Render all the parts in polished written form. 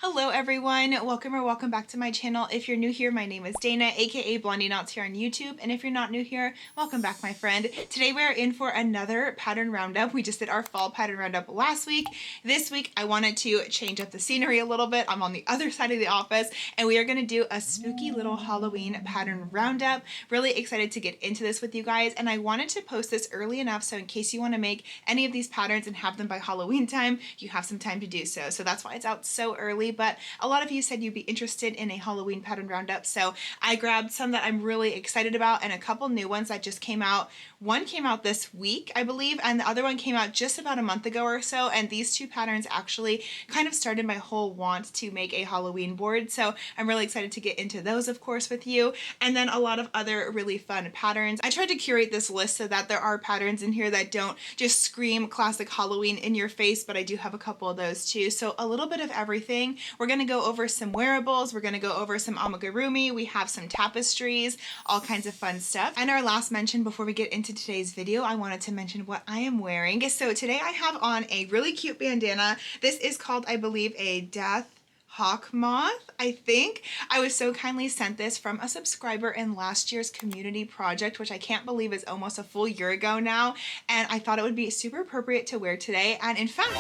Hello everyone, welcome back to my channel. If you're new here, my name is Dana, aka Blondie Knots here on YouTube, and if you're not new here, welcome back my friend. Today we're in for another pattern roundup. We just did our fall pattern roundup last week. This week I wanted to change up the scenery a little bit. I'm on the other side of the office and we are going to do a spooky little Halloween pattern roundup. Really excited to get into this with you guys, and I wanted to post this early enough so in case you want to make any of these patterns and have them by Halloween time, you have some time to do so. So that's why it's out so early. But a lot of you said you'd be interested in a Halloween pattern roundup, so I grabbed some that I'm really excited about and a couple new ones that just came out. One came out this week, I believe, and the other one came out just about a month ago or so, and these two patterns actually kind of started my whole want to make a Halloween board, so I'm really excited to get into those, of course, with you, and then a lot of other really fun patterns. I tried to curate this list so that there are patterns in here that don't just scream classic Halloween in your face, but I do have a couple of those too, so a little bit of everything. We're going to go over some wearables, we're going to go over some amigurumi, we have some tapestries, all kinds of fun stuff. And our last mention before we get into today's video, I wanted to mention what I am wearing. So today I have on a really cute bandana. This is called, I believe, a death hawk moth, I think. I was so kindly sent this from a subscriber in last year's community project, which I can't believe is almost a full year ago now, and I thought it would be super appropriate to wear today. And in fact,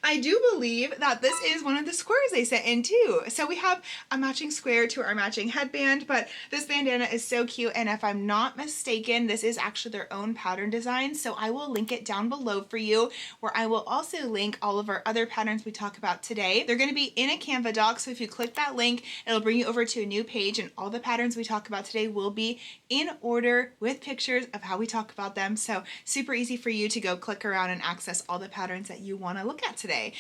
I do believe that this is one of the squares they sent in too. So we have a matching square to our matching headband, but this bandana is so cute, and if I'm not mistaken, this is actually their own pattern design, so I will link it down below for you, where I will also link all of our other patterns we talk about today. They're going to be in a Canva doc, so if you click that link, it'll bring you over to a new page, and all the patterns we talk about today will be in order with pictures of how we talk about them, so super easy for you to go click around and access all the patterns that you want to look at today.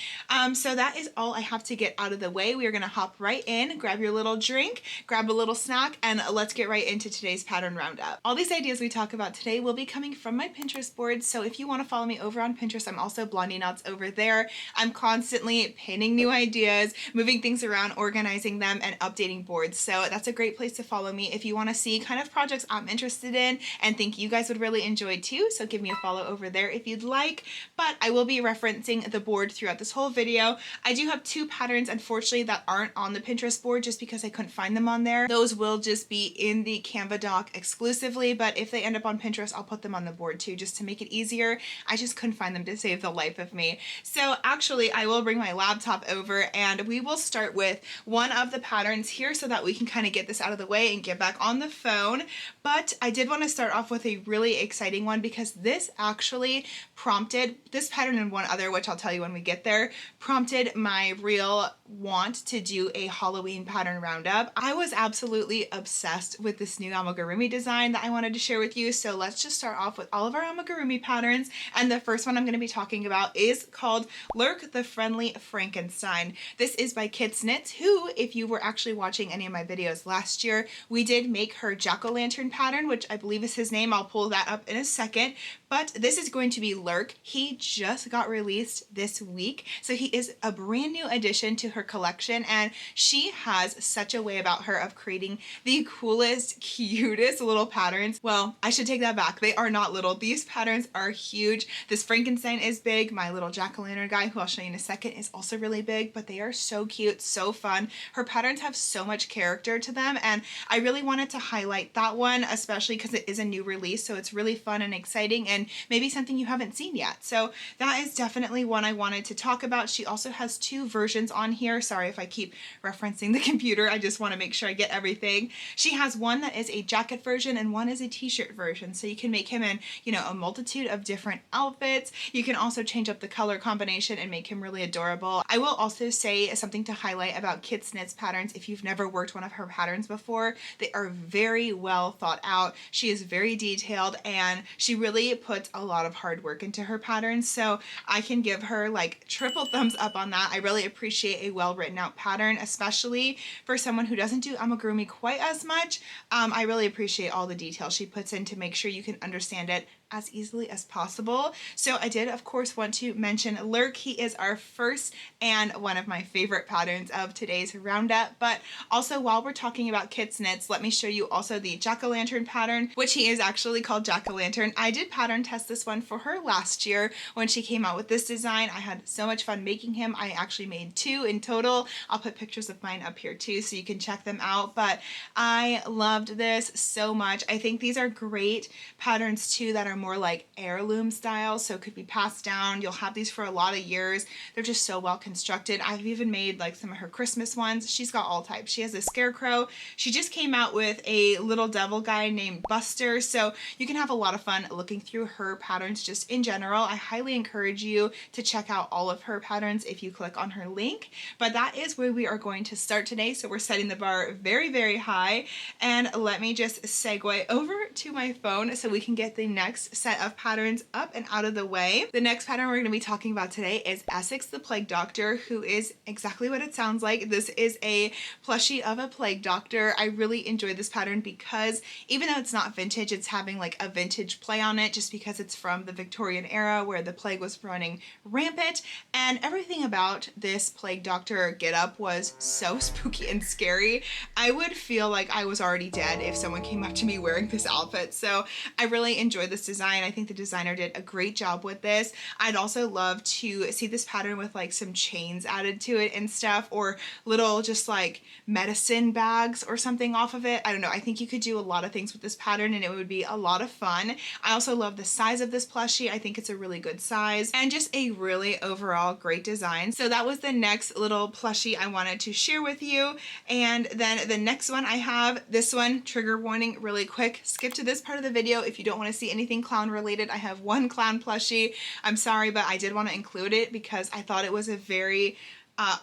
So that is all I have to get out of the way. We are going to hop right in, grab your little drink, grab a little snack, and let's get right into today's pattern roundup. All these ideas we talk about today will be coming from my Pinterest board, so if you want to follow me over on Pinterest, I'm also Blondie Knots over there. I'm constantly pinning new ideas, moving things around, organizing them, and updating boards, so that's a great place to follow me if you want to see kind of projects I'm interested in and think you guys would really enjoy too, so give me a follow over there if you'd like. But I will be referencing the board throughout this whole video. I do have two patterns, unfortunately, that aren't on the Pinterest board just because I couldn't find them on there. Those will just be in the Canva doc exclusively, but if they end up on Pinterest, I'll put them on the board too, just to make it easier. I just couldn't find them to save the life of me. So actually, I will bring my laptop over and we will start with one of the patterns here so that we can kind of get this out of the way and get back on the phone. But I did want to start off with a really exciting one because this actually prompted, this pattern and one other, which I'll tell you when we get there, prompted my real want to do a Halloween pattern roundup. I was absolutely obsessed with this new amigurumi design that I wanted to share with you, so let's just start off with all of our amigurumi patterns, and the first one I'm going to be talking about is called Lurk the Friendly Frankenstein. This is by Kits Knits, who, if you were actually watching any of my videos last year, we did make her jack-o'-lantern pattern, which I believe is his name. I'll pull that up in a second, but this is going to be Lurk. He just got released this week, so he is a brand new addition to her collection, and she has such a way about her of creating the coolest, cutest little patterns. Well, I should take that back. They are not little. These patterns are huge. This Frankenstein is big. My little jack-o'-lantern guy, who I'll show you in a second, is also really big, but they are so cute, so fun. Her patterns have so much character to them, and I really wanted to highlight that one, especially because it is a new release, so it's really fun and exciting and maybe something you haven't seen yet. So that is definitely one I wanted to talk about. She also has two versions on here. Sorry if I keep referencing the computer. I just want to make sure I get everything. She has one that is a jacket version and one is a t-shirt version. So you can make him in, you know, a multitude of different outfits. You can also change up the color combination and make him really adorable. I will also say something to highlight about Kits Knits patterns. If you've never worked one of her patterns before, they are very well thought out. She is very detailed and she really puts a lot of hard work into her patterns. So I can give her like triple thumbs up on that. I really appreciate a well written out pattern, especially for someone who doesn't do amigurumi quite as much. I really appreciate all the detail she puts in to make sure you can understand it as easily as possible. So I did, of course, want to mention Lurk. He is our first and one of my favorite patterns of today's roundup. But also, while we're talking about Kit's Knits, let me show you also the jack-o'-lantern pattern, which he is actually called jack-o'-lantern. I did pattern test this one for her last year when she came out with this design. I had so much fun making him. I actually made 2 in total. I'll put pictures of mine up here too so you can check them out. But I loved this so much. I think these are great patterns too that are more like heirloom style, so it could be passed down. You'll have these for a lot of years. They're just so well constructed. I've even made like some of her Christmas ones. She's got all types. She has a scarecrow. She just came out with a little devil guy named Buster, so you can have a lot of fun looking through her patterns just in general. I highly encourage you to check out all of her patterns if you click on her link. But that is where we are going to start today, so we're setting the bar very, very high. And let me just segue over to my phone so we can get the next set of patterns up and out of the way. The next pattern we're going to be talking about today is Essex the Plague Doctor, who is exactly what it sounds like. This is a plushie of a plague doctor. I really enjoy this pattern because even though it's not vintage, it's having like a vintage play on it just because it's from the Victorian era where the plague was running rampant, and everything about this plague doctor getup was so spooky and scary. I would feel like I was already dead if someone came up to me wearing this outfit. So I really enjoyed this design. I think the designer did a great job with this. I'd also love to see this pattern with like some chains added to it and stuff, or little just like medicine bags or something off of it. I don't know. I think you could do a lot of things with this pattern and it would be a lot of fun. I also love the size of this plushie. I think it's a really good size and just a really overall great design. So that was the next little plushie I wanted to share with you. And then the next one I have, this one, trigger warning really quick, skip to this part of the video if you don't want to see anything clown related. I have one clown plushie. I'm sorry, but I did want to include it because I thought it was a very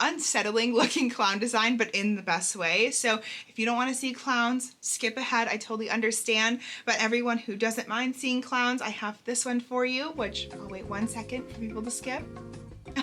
unsettling looking clown design, but in the best way. So if you don't want to see clowns, skip ahead. I totally understand. But everyone who doesn't mind seeing clowns, I have this one for you, which I'll wait 1 second for people to skip.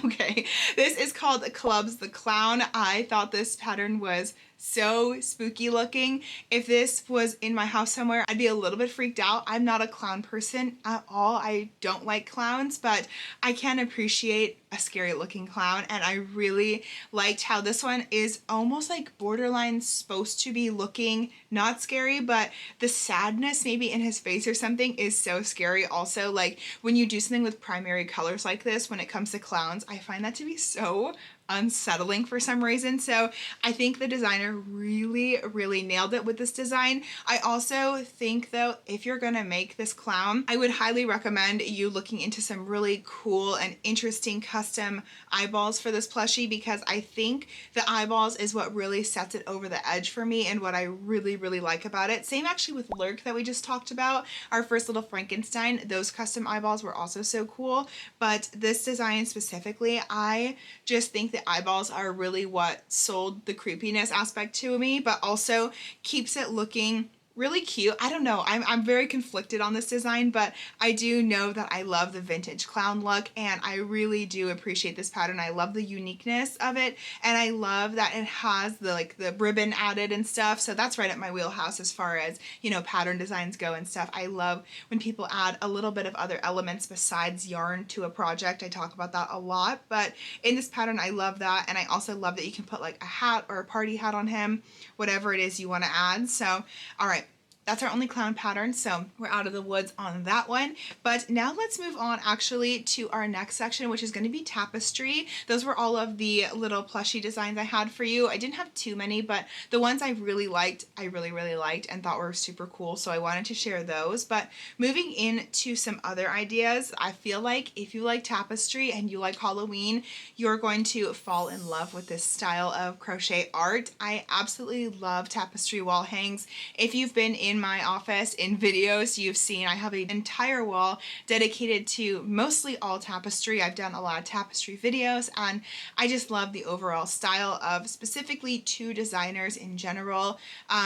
Okay, this is called Clubs the Clown. I thought this pattern was so spooky looking. If this was in my house somewhere, I'd be a little bit freaked out. I'm not a clown person at all. I don't like clowns, but I can appreciate a scary looking clown, and I really liked how this one is almost like borderline supposed to be looking not scary, but the sadness maybe in his face or something is so scary also. Like when you do something with primary colors like this, when it comes to clowns, I find that to be so unsettling for some reason. So I think the designer really nailed it with this design. I also think though, if you're gonna make this clown, I would highly recommend you looking into some really cool and interesting custom eyeballs for this plushie, because I think the eyeballs is what really sets it over the edge for me and what I really like about it. Same actually with Lurk that we just talked about, our first little Frankenstein. Those custom eyeballs were also so cool, but this design specifically, I just think the eyeballs are really what sold the creepiness aspect to me, but also keeps it looking really cute. I don't know. I'm very conflicted on this design, but I do know that I love the vintage clown look and I really do appreciate this pattern. I love the uniqueness of it and I love that it has the ribbon added and stuff. So that's right up my wheelhouse as far as, you know, pattern designs go and stuff. I love when people add a little bit of other elements besides yarn to a project. I talk about that a lot, but in this pattern I love that, and I also love that you can put like a hat or a party hat on him, whatever it is you want to add. So all right, that's our only clown pattern, so we're out of the woods on that one. But now let's move on actually to our next section, which is going to be tapestry. Those were all of the little plushie designs I had for you. I didn't have too many, but the ones I really liked, I really liked and thought were super cool, so I wanted to share those. But moving into some other ideas, I feel like if you like tapestry and you like Halloween, you're going to fall in love with this style of crochet art. I absolutely love tapestry wall hangs. If you've been in my office in videos, you've seen I have an entire wall dedicated to mostly all tapestry. I've done a lot of tapestry videos and I just love the overall style of specifically 2 designers in general.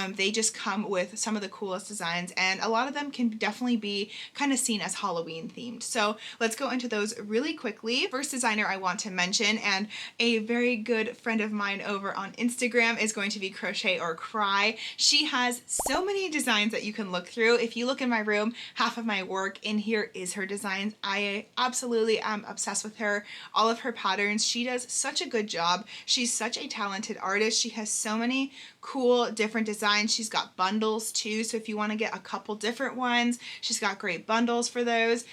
They just come with some of the coolest designs and a lot of them can definitely be kind of seen as Halloween themed. So let's go into those really quickly. First designer I want to mention, and a very good friend of mine over on Instagram, is going to be Crochet or Cry. She has so many designs designs that you can look through. If you look in my room, half of my work in here is her designs. I absolutely am obsessed with her. All of her patterns, she does such a good job. She's such a talented artist. She has so many cool different designs. She's got bundles too, so if you want to get a couple different ones, she's got great bundles for those.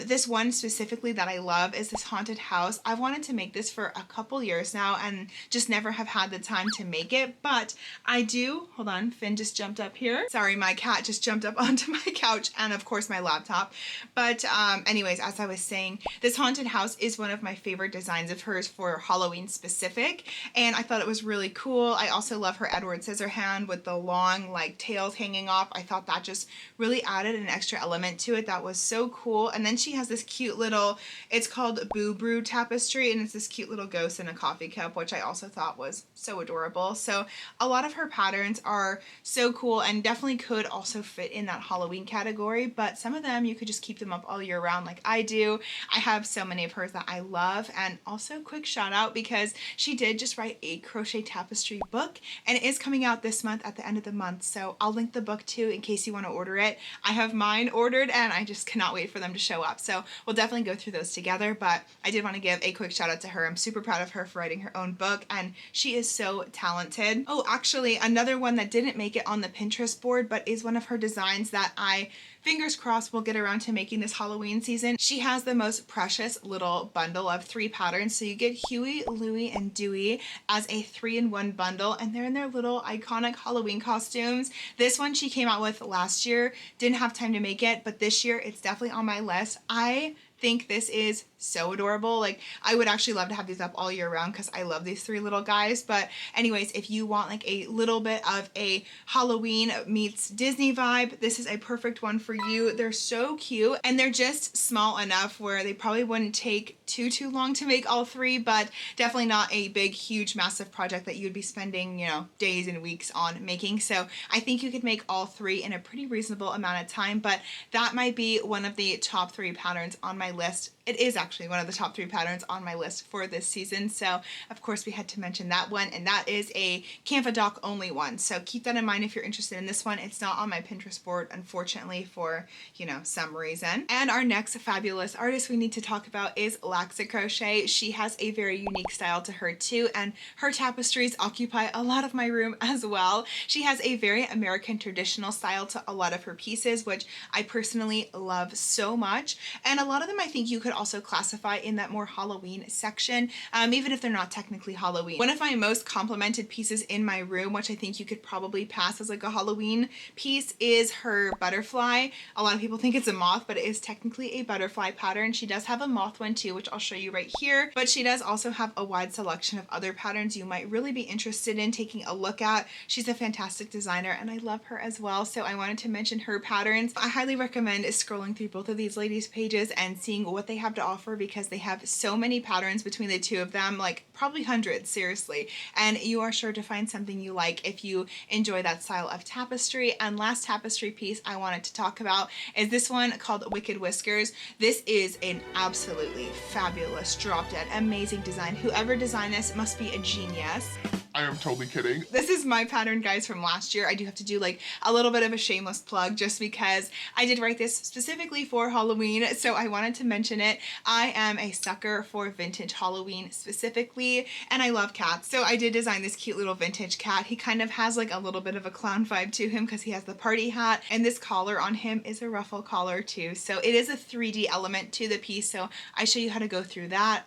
This one specifically that I love is this haunted house. I've wanted to make this for a couple years now and just never have had the time to make it, but I do. Hold on, Finn just jumped up here. Sorry, my cat just jumped up onto my couch and of course my laptop. But anyways, as I was saying, this haunted house is one of my favorite designs of hers for Halloween specific, and I thought it was really cool. I also love her Edward Scissorhand with the long like tails hanging off. I thought that just really added an extra element to it that was so cool. And then she has this cute little, it's called Boo Brew tapestry, and it's this cute little ghost in a coffee cup, which I also thought was so adorable. So a lot of her patterns are so cool and definitely could also fit in that Halloween category, but some of them you could just keep them up all year round like I do. I have so many of hers that I love. And also quick shout out because she did just write a crochet tapestry book, and it is coming out this month at the end of the month, so I'll link the book too in case you want to order it. I have mine ordered and I just cannot wait for them to show up, so we'll definitely go through those together. But I did want to give a quick shout out to her. I'm super proud of her for writing her own book, and she is so talented. Oh, actually another one that didn't make it on the Pinterest board but is one of her designs that I fingers crossed we'll get around to making this Halloween season. She has the most precious little bundle of 3 patterns. So you get Huey, Louie, and Dewey as a 3-in-1 bundle, and they're in their little iconic Halloween costumes. This one she came out with last year. Didn't have time to make it, but this year it's definitely on my list. I think this is so adorable. Like, I would actually love to have these up all year round because I love these 3 little guys. But anyways, if you want like a little bit of a Halloween meets Disney vibe, this is a perfect one for you. They're so cute, and they're just small enough where they probably wouldn't take too long to make all 3, but definitely not a big, huge, massive project that you'd be spending, you know, days and weeks on making. So I think you could make all 3 in a pretty reasonable amount of time, but that might be one of the top 3 patterns on my list. It is actually one of the top 3 patterns on my list for this season, so of course we had to mention that one, and that is a Canva doc only one, so keep that in mind if you're interested in this one. It's not on my Pinterest board, unfortunately, for, you know, some reason. And our next fabulous artist we need to talk about is Laxa Crochet. She has a very unique style to her too, and her tapestries occupy a lot of my room as well. She has a very American traditional style to a lot of her pieces, which I personally love so much, and a lot of them I think you could also classify in that more Halloween section, even if they're not technically Halloween. One of my most complimented pieces in my room, which I think you could probably pass as like a Halloween piece, is her butterfly. A lot of people think it's a moth, but it is technically a butterfly pattern. She does have a moth one too, which I'll show you right here, but she does also have a wide selection of other patterns you might really be interested in taking a look at. She's a fantastic designer and I love her as well, so I wanted to mention her patterns. I highly recommend scrolling through both of these ladies' pages and seeing what they have to offer, because they have so many patterns between the 2 of them, like probably hundreds, seriously, and you are sure to find something you like if you enjoy that style of tapestry. And last tapestry piece I wanted to talk about is this one called Wicked Whiskers. This is an absolutely fabulous, drop dead, amazing design. Whoever designed this must be a genius. I am totally kidding. This is my pattern, guys, from last year. I do have to do like a little bit of a shameless plug just because I did write this specifically for Halloween, so I wanted to mention it. I am a sucker for vintage Halloween specifically, and I love cats. So I did design this cute little vintage cat. He kind of has like a little bit of a clown vibe to him because he has the party hat, and this collar on him is a ruffle collar too. So it is a 3D element to the piece, so I show you how to go through that.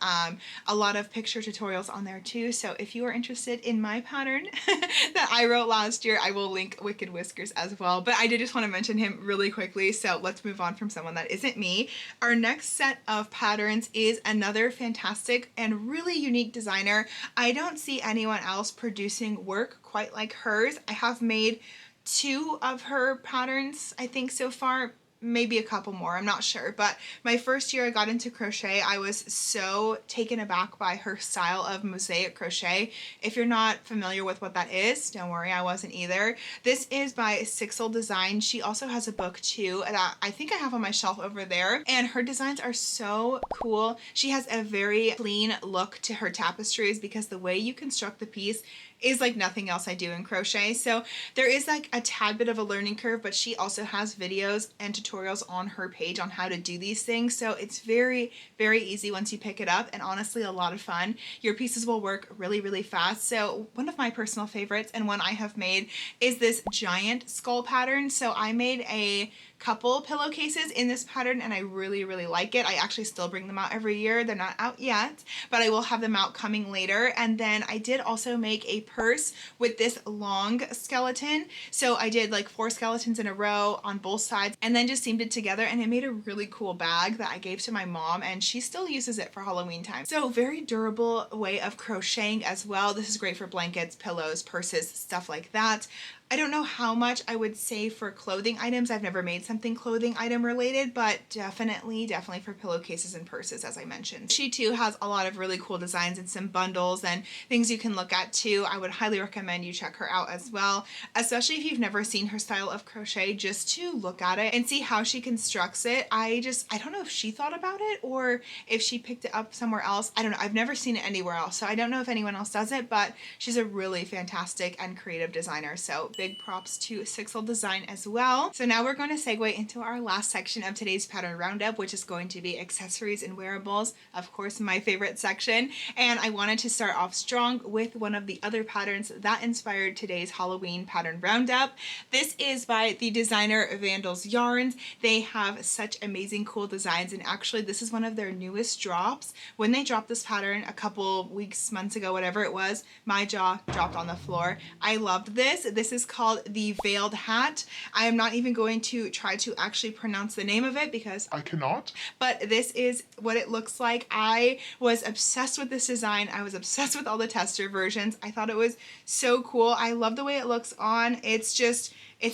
A lot of picture tutorials on there too, so if you are interested in my pattern that I wrote last year, I will link Wicked Whiskers as well. But I did just want to mention him really quickly, so let's move on from someone that isn't me. Our next set of patterns is another fantastic and really unique designer. I don't see anyone else producing work quite like hers. I have made 2 of her patterns, I think, so far. maybe a couple more, I'm not sure. But my first year I got into crochet, I was so taken aback by her style of mosaic crochet. If you're not familiar with what that is, don't worry, I wasn't either. This is by Sixel Design. She also has a book too that I think I have on my shelf over there, and her designs are so cool. She has a very clean look to her tapestries because the way you construct the piece is like nothing else I do in crochet. So there is like a tad bit of a learning curve, but she also has videos and tutorials on her page on how to do these things. So it's very, very easy once you pick it up, and honestly a lot of fun. Your pieces will work really, really fast. So one of my personal favorites and one I have made is this giant skull pattern. So I made a couple pillowcases in this pattern and I really, really like it. I actually still bring them out every year. They're not out yet, but I will have them out coming later. And then I did also make a purse with this long skeleton. So I did like 4 skeletons in a row on both sides and then just seamed it together, and it made a really cool bag that I gave to my mom, and she still uses it for Halloween time. So very durable way of crocheting as well. This is great for blankets, pillows, purses, stuff like that. I don't know how much I would say for clothing items. I've never made something clothing item related, but definitely for pillowcases and purses, as I mentioned. She too has a lot of really cool designs and some bundles and things you can look at too. I would highly recommend you check her out as well, especially if you've never seen her style of crochet, just to look at it and see how she constructs it. I don't know if she thought about it or if she picked it up somewhere else. I don't know. I've never seen it anywhere else, so I don't know if anyone else does it, but she's a really fantastic and creative designer. So big props to Sixel Design as well. So now we're going to segue into our last section of today's pattern roundup, which is going to be accessories and wearables. Of course, my favorite section. And I wanted to start off strong with one of the other patterns that inspired today's Halloween pattern roundup. This is by the designer Vandals Yarns. They have such amazing, cool designs, and actually this is one of their newest drops. When they dropped this pattern a couple weeks, months ago, whatever it was, my jaw dropped on the floor. I loved this. This is called the Veiled Hat. I am not even going to try to actually pronounce the name of it because I cannot. But this is what it looks like. I was obsessed with this design. I was obsessed with all the tester versions. I thought it was so cool. I love the way it looks on. It's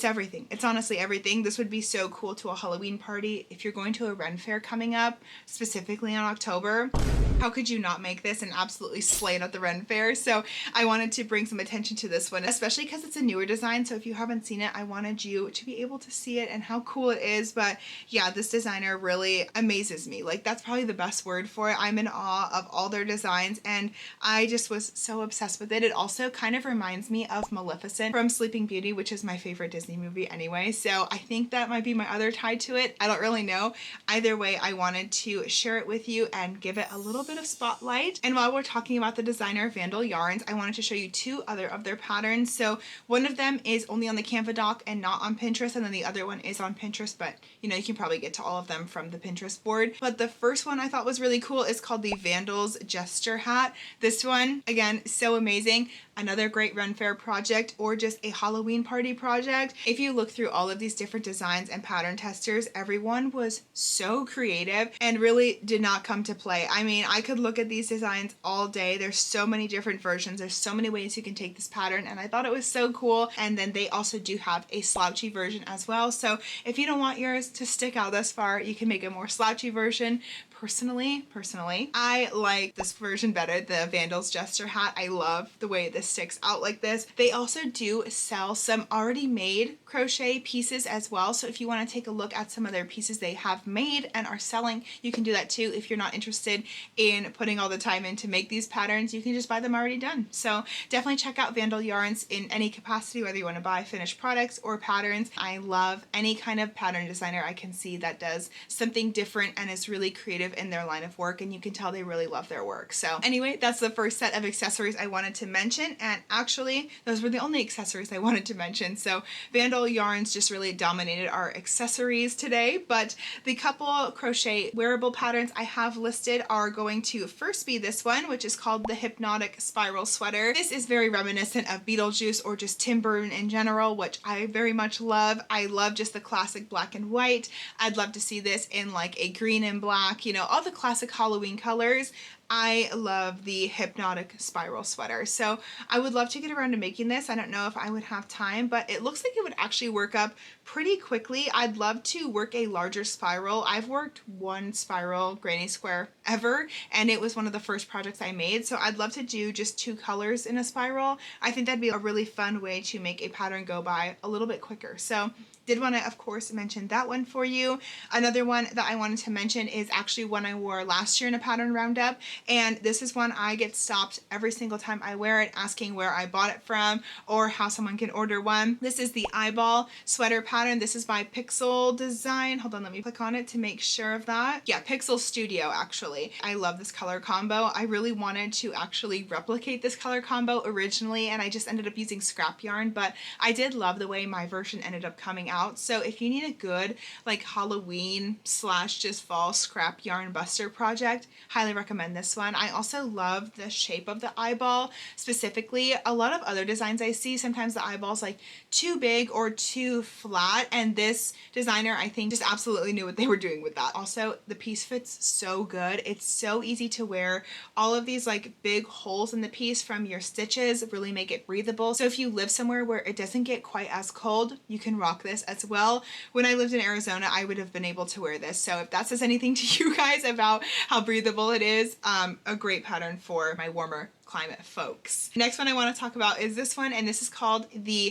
everything. It's honestly everything. This would be so cool to a Halloween party. If you're going to a Ren Fair coming up, specifically in October, how could you not make this and absolutely slay it at the Ren Fair? So I wanted to bring some attention to this one, especially because it's a newer design. So if you haven't seen it, I wanted you to be able to see it and how cool it is. But yeah, this designer really amazes me. Like, that's probably the best word for it. I'm in awe of all their designs and I just was so obsessed with it. It also kind of reminds me of Maleficent from Sleeping Beauty, which is my favorite Disney movie anyway. So I think that might be my other tie to it. I don't really know. Either way, I wanted to share it with you and give it a little bit of spotlight. And while we're talking about the designer Vandal Yarns, I wanted to show you 2 other of their patterns. So one of them is only on the Canva doc and not on Pinterest, and then the other one is on Pinterest, but you know, you can probably get to all of them from the Pinterest board. But the first one I thought was really cool is called the Vandals Gesture Hat. This one, again, so amazing. Another great Ren Fair project or just a Halloween party project. If you look through all of these different designs and pattern testers, everyone was so creative and really did not come to play. I mean, I could look at these designs all day. There's so many different versions. There's so many ways you can take this pattern, and I thought it was so cool. And then they also do have a slouchy version as well. So if you don't want yours to stick out this far, you can make a more slouchy version. Personally, I like this version better, the Vandals Gesture Hat. I love the way this sticks out like this. They also do sell some already made crochet pieces as well. So if you want to take a look at some of their pieces they have made and are selling, you can do that too. If you're not interested in putting all the time in to make these patterns, you can just buy them already done. So definitely check out Vandal Yarns in any capacity, whether you want to buy finished products or patterns. I love any kind of pattern designer I can see that does something different and is really creative in their line of work, and you can tell they really love their work. So anyway, that's the first set of accessories I wanted to mention, and actually those were the only accessories I wanted to mention. So Vandal Yarns just really dominated our accessories today, but the couple crochet wearable patterns I have listed are going to first be this one, which is called the Hypnotic Spiral Sweater. This is very reminiscent of Beetlejuice or just Tim Burton in general, which I very much love. I love just the classic black and white. I'd love to see this in like a green and black, you know, all the classic Halloween colors. I love the hypnotic spiral sweater. So I would love to get around to making this. I don't know if I would have time, but it looks like it would actually work up pretty quickly. I'd love to work a larger spiral. I've worked one spiral granny square ever, and it was one of the first projects I made. So I'd love to do just 2 colors in a spiral. I think that'd be a really fun way to make a pattern go by a little bit quicker. So did want to, of course, mention that one for you. Another one that I wanted to mention is actually one I wore last year in a pattern roundup, and this is one I get stopped every single time I wear it, asking where I bought it from or how someone can order one. This is the eyeball sweater pattern. This is by Pixel Design. Hold on, let me click on it to make sure of that. Yeah, Pixel Studio, actually. I love this color combo. I really wanted to actually replicate this color combo originally, and I just ended up using scrap yarn, but I did love the way my version ended up coming out. So if you need a good like Halloween / just fall scrap yarn buster project, highly recommend this one. I also love the shape of the eyeball. Specifically, a lot of other designs I see, sometimes the eyeball's like too big or too flat, and this designer I think just absolutely knew what they were doing with that. Also, the piece fits so good. It's so easy to wear. All of these like big holes in the piece from your stitches really make it breathable. So if you live somewhere where it doesn't get quite as cold, you can rock this as well. When I lived in Arizona, I would have been able to wear this. So if that says anything to you guys about how breathable it is, a great pattern for my warmer climate folks. Next one I want to talk about is this one, and this is called the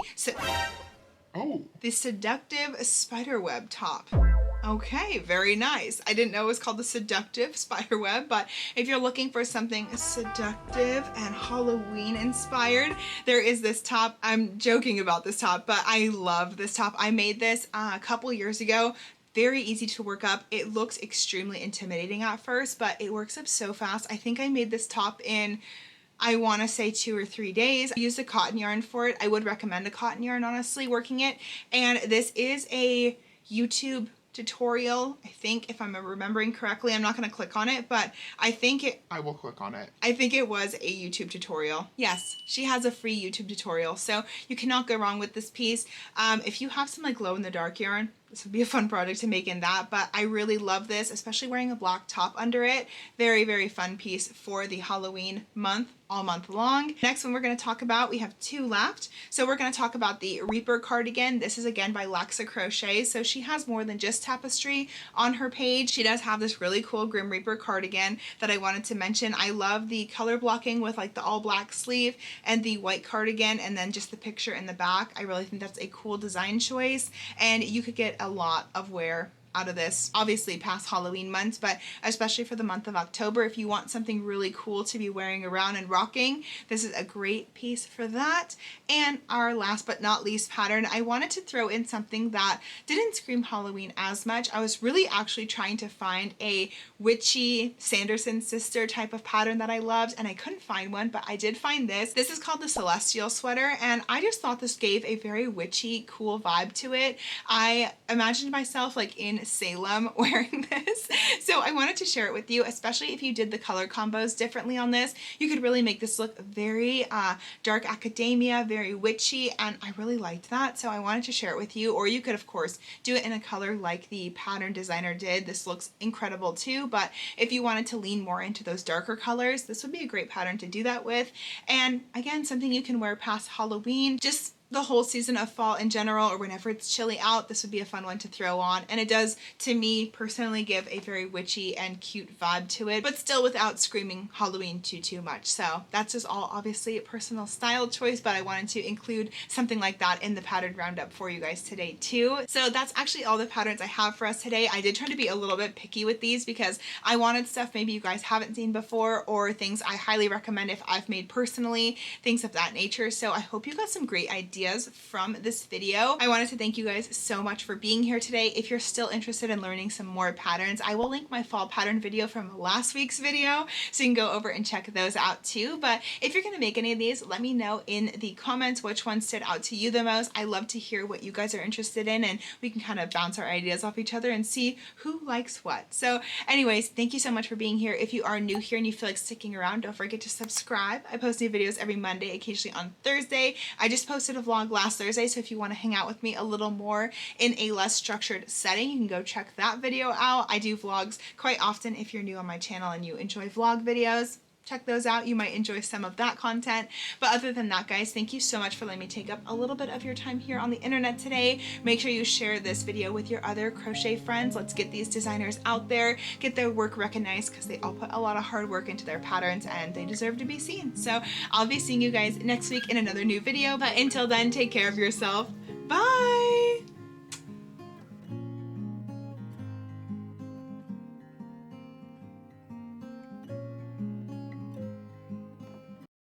Seductive Spiderweb Top. Okay, very nice. I didn't know it was called the Seductive Spiderweb, but if you're looking for something seductive and Halloween inspired, there is this top. I'm joking about this top, but I love this top. I made this a couple years ago. Very easy to work up. It looks extremely intimidating at first, but it works up so fast. I think I made this top in, I want to say 2 or 3 days. I used a cotton yarn for it. I would recommend a cotton yarn, honestly, working it. And this is a YouTube tutorial, I think, if I'm remembering correctly. I'm not going to click on it, but I will click on it. I think it was a YouTube tutorial. Yes, she has a free YouTube tutorial, so you cannot go wrong with this piece. If you have some like glow in the dark yarn, this would be a fun project to make in that, but I really love this, especially wearing a black top under it. Very, very fun piece for the Halloween month, all month long. Next one we're going to talk about, we have 2 left. So we're going to talk about the Reaper cardigan. This is again by Lexa Crochet. So she has more than just tapestry on her page. She does have this really cool Grim Reaper cardigan that I wanted to mention. I love the color blocking with like the all black sleeve and the white cardigan, and then just the picture in the back. I really think that's a cool design choice, and you could get a lot of wear out of this, obviously past Halloween months, but especially for the month of October, if you want something really cool to be wearing around and rocking, this is a great piece for that. And our last but not least pattern, I wanted to throw in something that didn't scream Halloween as much. I was really actually trying to find a witchy Sanderson sister type of pattern that I loved, and I couldn't find one, but I did find this. This is called the Celestial Sweater, and I just thought this gave a very witchy, cool vibe to it. I imagined myself like in Salem wearing this, so I wanted to share it with you, especially if you did the color combos differently on this. You could really make this look very dark academia, very witchy, and I really liked that, so I wanted to share it with you. Or you could of course do it in a color like the pattern designer did. This looks incredible too, but if you wanted to lean more into those darker colors, this would be a great pattern to do that with. And again, something you can wear past Halloween, just the whole season of fall in general, or whenever it's chilly out. This would be a fun one to throw on, and it does, to me personally, give a very witchy and cute vibe to it, but still without screaming Halloween too much. So that's just all obviously a personal style choice, but I wanted to include something like that in the pattern roundup for you guys today too. So that's actually all the patterns I have for us today. I did try to be a little bit picky with these because I wanted stuff maybe you guys haven't seen before, or things I highly recommend if I've made personally, things of that nature. So I hope you got some great ideas from this video. I wanted to thank you guys so much for being here today. If you're still interested in learning some more patterns, I will link my fall pattern video from last week's video, so you can go over and check those out too. But if you're going to make any of these, let me know in the comments which one stood out to you the most. I love to hear what you guys are interested in, and we can kind of bounce our ideas off each other and see who likes what. So anyways, thank you so much for being here. If you are new here and you feel like sticking around, don't forget to subscribe. I post new videos every Monday, occasionally on Thursday. I just posted a vlog last Thursday, so if you want to hang out with me a little more in a less structured setting, you can go check that video out. I do vlogs quite often. If you're new on my channel and you enjoy vlog videos, check those out. You might enjoy some of that content. But other than that, guys, thank you so much for letting me take up a little bit of your time here on the internet today. Make sure you share this video with your other crochet friends. Let's get these designers out there, get their work recognized, because they all put a lot of hard work into their patterns and they deserve to be seen. So I'll be seeing you guys next week in another new video. But until then, take care of yourself. Bye!